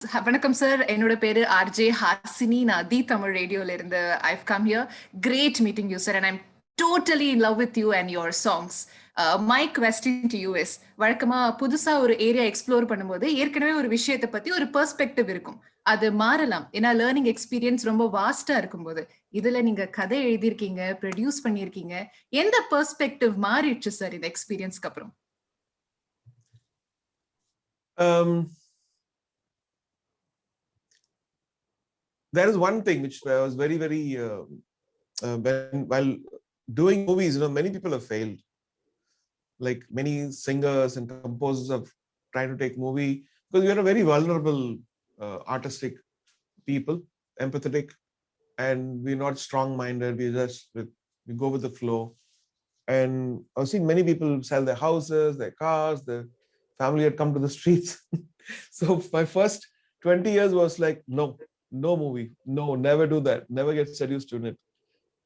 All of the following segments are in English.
வணக்கம் சார், என்னோட பேரு RJ Hasinie. நான் தி தமிழ் ரேடியோல இருந்து I've come here. Great meeting you, sir, and I'm totally in love with you and your songs. My question to you is, வழக்கமா புதுசா ஒரு ஏரியா எக்ஸ்ப்ளோர் பண்ணும்போது ஏற்கனவே ஒரு விஷயத்தை பத்தி ஒரு பெர்ஸ்பெக்டிவ் இருக்கும். அது மாறலாம், ஏன்னா லேர்னிங் எக்ஸ்பீரியன்ஸ் ரொம்ப வாஸ்டா இருக்கும்போது. இதுல நீங்க கதை எழுதியிருக்கீங்க, ப்ரொடியூஸ் பண்ணியிருக்கீங்க. எந்த பெர்ஸ்பெக்டிவ் மாறிடுச்சு சார் இந்த எக்ஸ்பீரியன்ஸ்க்கு அப்புறம்? There is one thing which was very, while doing movies, many people have failed. Like many singers and composers have tried to take movie, because we are a very vulnerable, artistic people, empathetic, and we're not strong-minded. We go with the flow. And I've seen many people sell their houses, their cars, their family had come to the streets. So my first 20 years was like, no movie, no, never do that, never get seduced to it,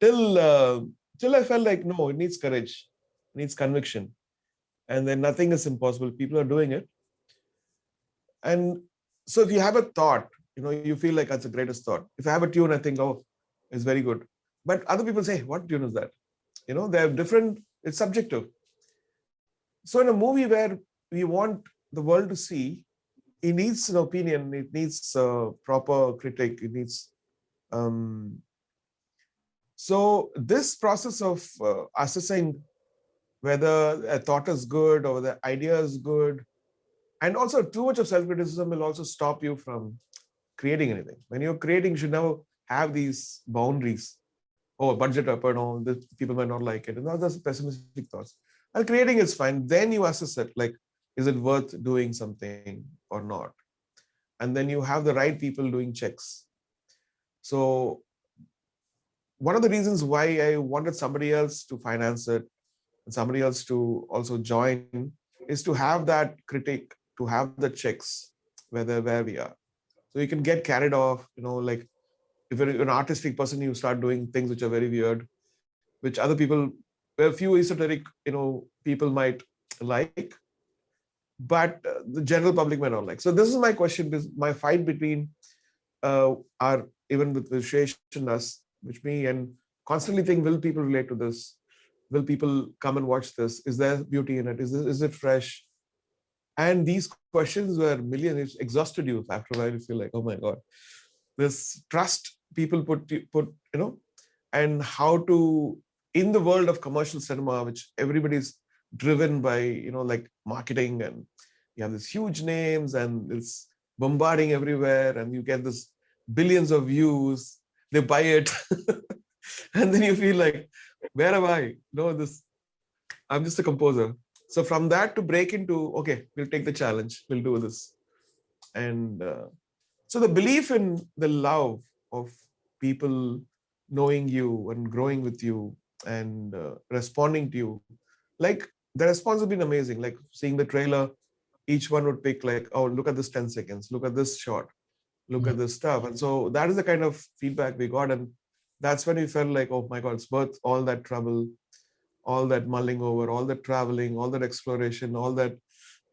till I felt like, no, it needs courage, it needs conviction, and then nothing is impossible. People are doing it. And so if you have a thought, you feel like that's the greatest thought. If I have a tune, I think, oh, it's very good. But other people say, what tune is that? They have different, it's subjective. So in a movie where we want the world to see, it needs an opinion, it needs a proper critic, it needs so this process of assessing whether a thought is good or the idea is good, and also too much of self-criticism will also stop you from creating anything. When you're creating, you should never have these boundaries. Oh, budget up, this people might not like it, and that's pessimistic thoughts. And creating is fine, then you assess it, like, is it worth doing something or not? And then you have the right people doing checks. So one of the reasons why I wanted somebody else to finance it and somebody else to also join is to have that critic, to have the checks where we are. So you can get carried off, like if you're an artistic person, you start doing things which are very weird, which other people, a few esoteric, people might like, but the general public may not like. So this is my question, my fight between our, even with Vishesh and us, which me, and constantly think, will people relate to this? Will people come and watch this? Is there beauty in it? Is it fresh? And these questions were millions. It's exhausted you after a while. You feel like, oh my God, this trust people put, and how to, in the world of commercial cinema, which everybody's driven by, like marketing, and you have these huge names and it's bombarding everywhere, and you get this billions of views, they buy it. And then you feel like, where am I? I'm just a composer. So from that to break into, okay, we'll take the challenge, we'll do this. And so the belief in the love of people knowing you and growing with you and responding to you, like the response has been amazing. Like seeing the trailer, each one would pick like, oh, look at this 10 seconds, look at this shot, look at this stuff. And so that is the kind of feedback we got. And that's when we felt like, oh my God, it's worth all that trouble, all that mulling over, all that traveling, all that exploration, all that,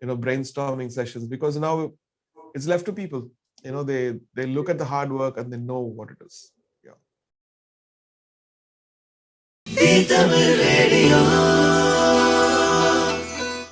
brainstorming sessions, because now it's left to people. They look at the hard work and they know what it is. Yeah.